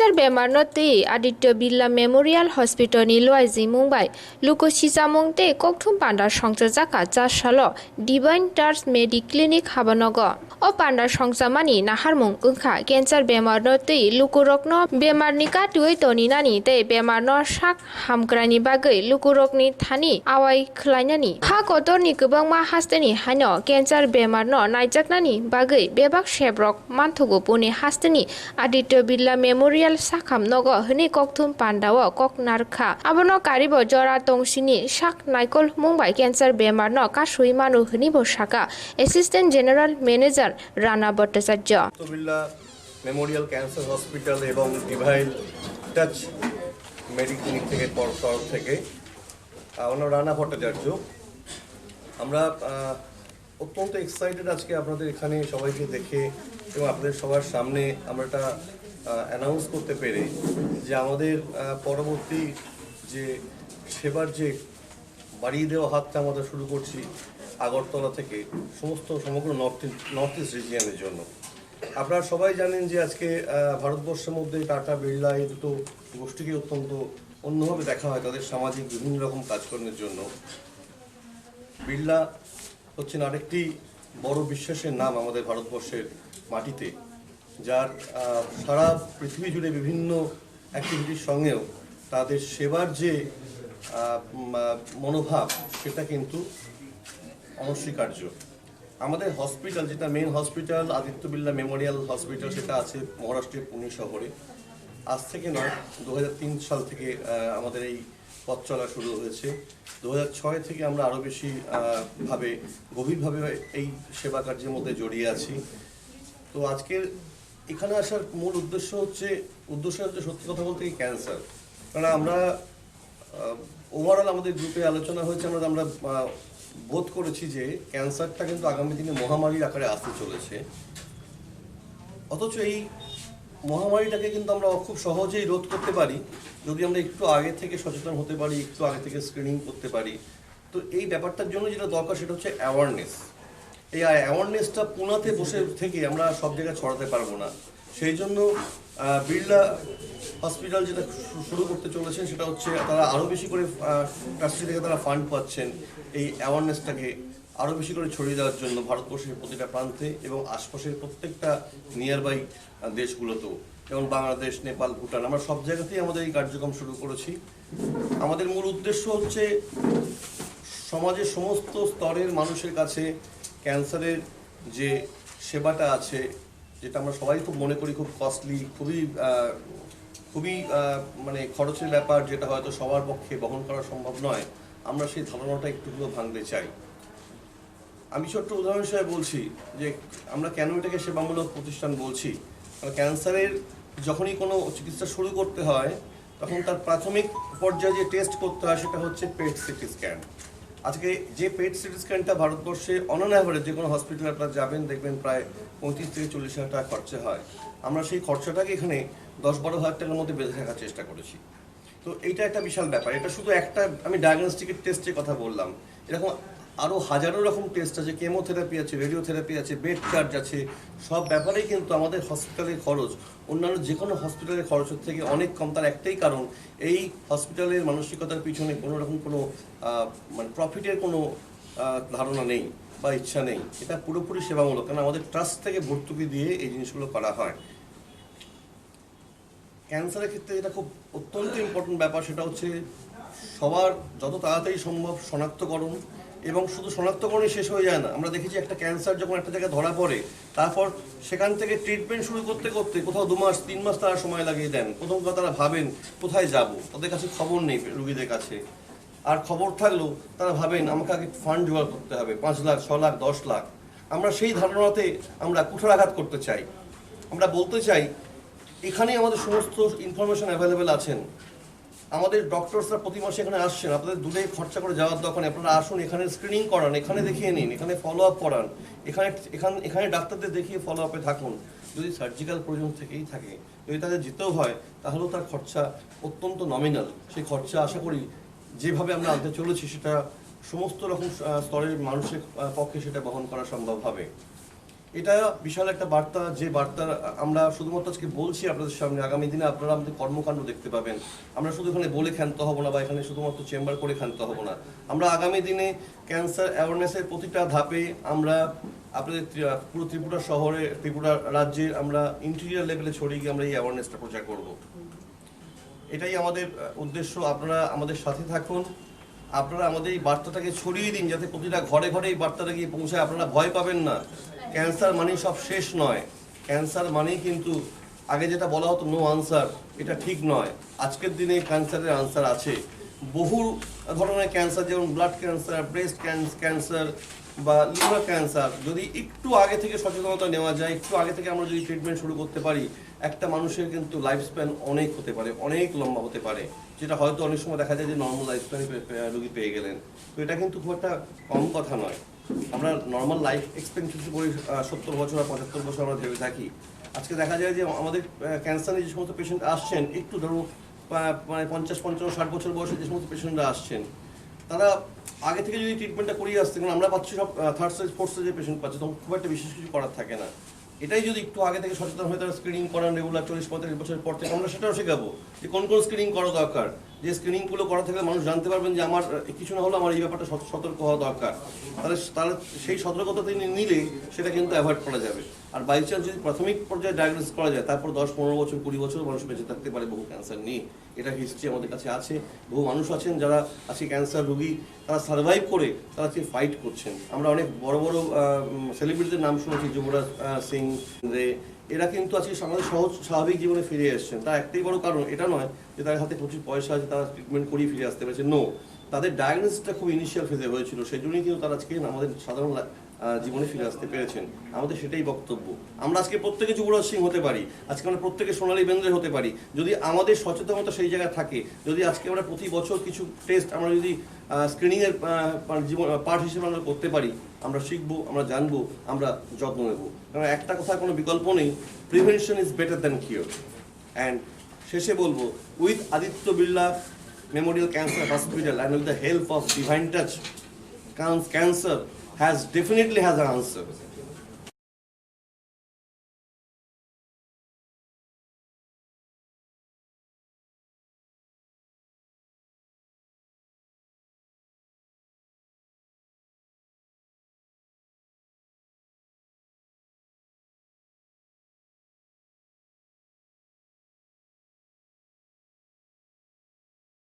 Cancer Bemarno te Aditya Birla Memorial Hospital ni Sicharwmung bai Luku Sicharwmung te Kokthum Panda Songchajaka Chashalo Divine Touch Mediclinic Habanogo O Panda Songsamani Naharmung Ungkha Cancer Bemarno te Luku Rokno Bemarnika Twiwi Toninani te Bemarno Shak Hamkrani bagai Luku Rokni Thani Awai Khlainani Ha Kotorni Kubangma Hasteni Hano Cancer Bemarno Naijaknani bagai Bebak Shebrok Manthugo Pune Hasteni Aditya Birla Memorial Sakham Nogo Hini Kokthum Panda o Koknarkha Abono Karibo Jora Tongsini Shak Naikol Mumbai Cancer Bemarno Kashui Manu Hini Boshaka Assistant General Manager Rana Bhattacharya Birla Memorial Cancer Hospital এবং divine touch মেডিক্লিনিক থেকে তরফ থেকে আমরা রানা ভট্টাচার্য আমরা অত্যন্ত excited আজকে আপনাদের এখানে সবাইকে দেখে এবং আপনাদের সবার সামনে আমরা এটা অ্যানাউন্স করতে পেরে যে আমাদের পরবর্তী যে সেবার যে বাড়িয়ে দেওয়া হাতটা আমরা শুরু করছি আগরতলা থেকে সমগ্র নর্থ ইস্ট রিজিয়নের জন্য। আপনারা সবাই জানেন যে আজকে ভারতবর্ষের মধ্যে টাটা বিড়লা এই দুটো গোষ্ঠীকে অত্যন্ত অন্যভাবে দেখা হয় তাদের সামাজিক বিভিন্ন রকম কাজকর্মের জন্য। বিড়লা হচ্ছেন আরেকটি বড় বিশ্বাসের নাম আমাদের ভারতবর্ষের মাটিতে, যার সারা পৃথিবী জুড়ে বিভিন্ন অ্যাক্টিভিটির সঙ্গেও তাদের সেবার যে মনোভাব সেটা কিন্তু অনস্বীকার্য। আমাদের হসপিটাল যেটা main hospital Aditya Birla memorial hospital সেটা আছে মহারাষ্ট্রের পুনে শহরে। আজ থেকে নয় 2003 সাল থেকে আমাদের এই পথ চলা শুরু হয়েছে। 2006 থেকে আমরা আরও বেশি গভীরভাবে এই সেবা কার্যের মধ্যে জড়িয়ে আছি। তো আজকের এখানে আসার মূল উদ্দেশ্য হচ্ছে সত্যি কথা বলতে কি ক্যান্সার। কারণ আমরা ওভারঅল আমাদের গ্রুপে আলোচনা হয়েছে, আমরা বোধ করেছি যে ক্যান্সারটা কিন্তু আগামী দিনে মহামারীর আকারে আসতে চলেছে। অথচ এই মহামারীটাকে কিন্তু আমরা খুব সহজেই রোধ করতে পারি যদি আমরা একটু আগে থেকে সচেতন হতে পারি, একটু আগে থেকে স্ক্রিনিং করতে পারি। তো এই ব্যাপারটার জন্য যেটা দরকার সেটা হচ্ছে অ্যাওয়ারনেস। এই অ্যাওয়ারনেসটা পুনাতে বসে থেকে আমরা সব জায়গায় ছড়াতে পারবো না। সেই জন্য বিড়লা হসপিটাল যেটা শুরু করতে চলেছেন সেটা হচ্ছে তারা আরও বেশি করে ট্রাস্টি থেকে তারা ফান্ড পাচ্ছেন এই অ্যাওয়ারনেসটাকে আরও বেশি করে ছড়িয়ে দেওয়ার জন্য ভারতবর্ষের প্রতিটা প্রান্তে এবং আশপাশের প্রত্যেকটা নিয়ার বাই দেশগুলোতেও, যেমন বাংলাদেশ, নেপাল, ভুটান, আমরা সব জায়গাতেই আমাদের এই কার্যক্রম শুরু করেছি। আমাদের মূল উদ্দেশ্য হচ্ছে সমাজের সমস্ত স্তরের মানুষের কাছে ক্যান্সারের যে সেবাটা আছে, যেটা আমরা সবাই খুব মনে করি খুব কস্টলি, খুবই মানে খরচের ব্যাপার, যেটা হয়তো সবার পক্ষে বহন করা সম্ভব নয়, আমরা সেই ধারণাটা একটুকুও ভাঙতে চাই। আমি ছোট্ট উদাহরণ হিসেবে বলছি যে আমরা কেন এটাকে সেবামূলক প্রতিষ্ঠান বলছি। ক্যান্সারের যখনই কোনো চিকিৎসা শুরু করতে হয় তখন তার প্রাথমিক পর্যায়ে যে টেস্ট করতে হয় সেটা হচ্ছে পেট সিটি স্ক্যান। আজকে যে পেট সিটি স্ক্যানটা ভারতবর্ষে অন অ্যাভারেজ যে কোনো হসপিটালে আপনারা যাবেন দেখবেন প্রায় 35 থেকে 40 হাজার টাকা খরচা হয়। আমরা সেই খরচাটাকে এখানে 10-12 হাজার টাকার মধ্যে বেঁধে রাখার চেষ্টা করেছি। তো এইটা একটা বিশাল ব্যাপার। এটা শুধু একটা আমি ডায়াগনস্টিকের টেস্টের কথা বললাম, এরকম আরও হাজারো রকম টেস্ট আছে, কেমোথেরাপি আছে, রেডিওথেরাপি আছে, বেড চার্জ আছে। সব ব্যাপারেই কিন্তু আমাদের হসপিটালের খরচ অন্যান্য যে কোনো হসপিটালের খরচের থেকে অনেক কম। তার একটাই কারণ, এই হসপিটালের মানসিকতার পিছনে কোনো রকম কোনো মানে প্রফিটের কোনো ধারণা নেই বা ইচ্ছা নেই। এটা পুরোপুরি সেবামূলক, কারণ আমাদের ট্রাস্ট থেকে ভর্তুকি দিয়ে এই জিনিসগুলো করা হয়। ক্যান্সারের ক্ষেত্রে এটা খুব অত্যন্ত ইম্পর্টেন্ট ব্যাপার, সেটা হচ্ছে সবার যত তাড়াতাড়ি সম্ভব শনাক্তকরণ। এবং শুধু শনাক্তকরণই শেষ হয়ে যায় না, আমরা দেখেছি একটা ক্যান্সার যখন একটা জায়গায় ধরা পড়ে তারপর সেখান থেকে ট্রিটমেন্ট শুরু করতে করতে কোথাও 2 মাস 3 মাস তারা সময় লাগিয়ে দেন। প্রথম কথা তারা ভাবেন কোথায় যাব, তাদের কাছে খবর নেই রুগীদের কাছে, আর খবর থাকলেও তারা ভাবেন আমাকে আগে ফান্ড জোগাড় করতে হবে 5 লাখ 6 লাখ 10 লাখ। আমরা সেই ধারণাতে আমরা কুঠারাঘাত করতে চাই। আমরা বলতে চাই এখানেই আমাদের সমস্ত ইনফরমেশন অ্যাভেলেবেল আছেন। আমাদের ডক্টরসরা প্রতি মাসে এখানে আসছেন, আপনাদের দূরে খরচা করে যাওয়ার দরকার নেই। আপনারা আসুন, এখানে স্ক্রিনিং করান, এখানে দেখিয়ে নিন, এখানে ফলো আপ করান, এখানে ডাক্তারদের দেখিয়ে ফলো আপে থাকুন। যদি সার্জিক্যাল প্রয়োজন থেকেই থাকে, যদি তাদের যেতেও হয় তাহলেও তার খরচা অত্যন্ত নমিনাল। সেই খরচা আশা করি যেভাবে আমরা আনতে চলেছি সেটা সমস্ত রকম স্তরের মানুষের পক্ষে সেটা বহন করা সম্ভব হবে। এটা বিশাল একটা বার্তা, যে বার্তা আমরা শুধুমাত্র আজকে বলছি আপনাদের সামনে। আগামী দিনে আপনারা আমাদের কর্মকাণ্ড দেখতে পাবেন। আমরা শুধু এখানে বলে ক্ষান্ত হব না বা এখানে শুধুমাত্র চেম্বার করে ক্ষান্ত হব না। আমরা আগামী দিনে ক্যান্সার অ্যাওয়ারনেসের প্রতিটা ধাপে আমরা আপনাদের পুরো ত্রিপুরা শহরে, ত্রিপুরা রাজ্যের আমরা ইন্টেরিয়ার লেভেলে ছড়িয়ে গিয়ে আমরা এই অ্যাওয়ারনেসটা প্রচার করব। এটাই আমাদের উদ্দেশ্য। আপনারা আমাদের সাথে থাকুন, আপনারা আমাদের এই বার্তাটাকে ছড়িয়ে দিন, যাতে প্রতিটা ঘরে ঘরে এই বার্তাটা গিয়ে পৌঁছায়। আপনারা ভয় পাবেন না। ক্যান্সার মানেই সব শেষ নয়। ক্যান্সার মানেই কিন্তু আগে যেটা বলা হতো নো আনসার, এটা ঠিক নয়। আজকের দিনে ক্যান্সারের আনসার আছে। বহু ধরনের ক্যান্সার, যেমন ব্লাড ক্যান্সার, ব্রেস্ট ক্যান্সার বা লিভার ক্যান্সার, যদি একটু আগে থেকে সচেতনতা নেওয়া যায়, একটু আগে থেকে আমরা যদি ট্রিটমেন্ট শুরু করতে পারি, একটা মানুষের কিন্তু লাইফ স্প্যান অনেক হতে পারে, অনেক লম্বা হতে পারে, যেটা হয়তো অনেক সময় দেখা যায় যে নর্মাল লাইফ স্প্যানে রোগী পেয়ে গেলেন। তো এটা কিন্তু খুব একটা কম কথা নয়। আমরা নর্মাল লাইফ এক্সপেক্টেন্সি করি 70 বছর আর 75 বছর আমরা ভেবে থাকি। আজকে দেখা যায় যে আমাদের ক্যান্সারে যে সমস্ত পেশেন্ট আসছেন, একটু ধরো মানে 50, 55, 60 বছর বয়সে যে সমস্ত পেশেন্টরা আসছেন, তারা আগে থেকে যদি ট্রিটমেন্টটা করিয়ে আসতে, কারণ আমরা পাচ্ছি সব থার্ড স্টেজ, ফোর্থ স্টেজের পেশেন্ট পাচ্ছি, তখন খুব একটা বিশেষ কিছু করার থাকে না। এটাই যদি একটু আগে থেকে সচেতন হয়ে তারা স্ক্রিনিং করান রেগুলার 40-45 বছরের পর থেকে, আমরা সেটাও শেখাবো যে কোন কোন স্ক্রিনিং করা দরকার। যে স্ক্রিনিংগুলো করা থাকলে মানুষ জানতে পারবেন যে আমার কিছু না হলে আমার এই ব্যাপারটা সতর্ক হওয়া দরকার। তাহলে সেই সতর্কতা তিনি নিলে সেটা কিন্তু অ্যাভয়েড করা যাবে। আর বাই চান্স যদি প্রাথমিক পর্যায়ে ডায়াগনোস করা যায়, তারপর 10-15 বছর 20 বছর মানুষ বেঁচে থাকতে পারে বহু ক্যান্সার নিয়ে। এটা হিস্ট্রি আমাদের কাছে আছে। বহু মানুষ আছেন যারা আজকে ক্যান্সার রোগী, তারা সার্ভাইভ করে তারা আজকে ফাইট করছেন। আমরা অনেক বড় বড় সেলিব্রিটিদের নাম শুনেছি, যুবরাজ সিং রে, এরা কিন্তু আজকে আমাদের সহজ স্বাভাবিক জীবনে ফিরে এসেছেন। তার একটাই বড় কারণ এটা নয় যে তাদের হাতে প্রচুর পয়সা আছে, তারা ট্রিটমেন্ট করিয়ে ফিরে আসতে পেরেছে। নো, তাদের ডায়াগনোসিসটা খুব ইনিশিয়াল ফেজে হয়েছিল, সেই জন্যই কিন্তু তারা আজকে আমাদের সাধারণ জীবনে ফিরে আসতে পেরেছেন। আমাদের সেটাই বক্তব্য। আমরা আজকে প্রত্যেকে যুবরাজ সিং হতে পারি, আজকে আমরা প্রত্যেকে সোনালী বেন্দ্রে হতে পারি, যদি আমাদের সচেতনতা সেই জায়গায় থাকে। যদি আজকে আমরা প্রতি বছর কিছু টেস্ট আমরা যদি স্ক্রিনিংয়ের জীবন পার্ট হিসেবে আমরা করতে পারি, আমরা শিখবো, আমরা জানবো, আমরা যত্ন নেব। কারণ একটা কথার কোনো বিকল্প নেই, prevention is better than cure. And শেষে বলবো, with Aditya Birla Memorial cancer hospital and with the help of divine touch, cancer definitely has an answer.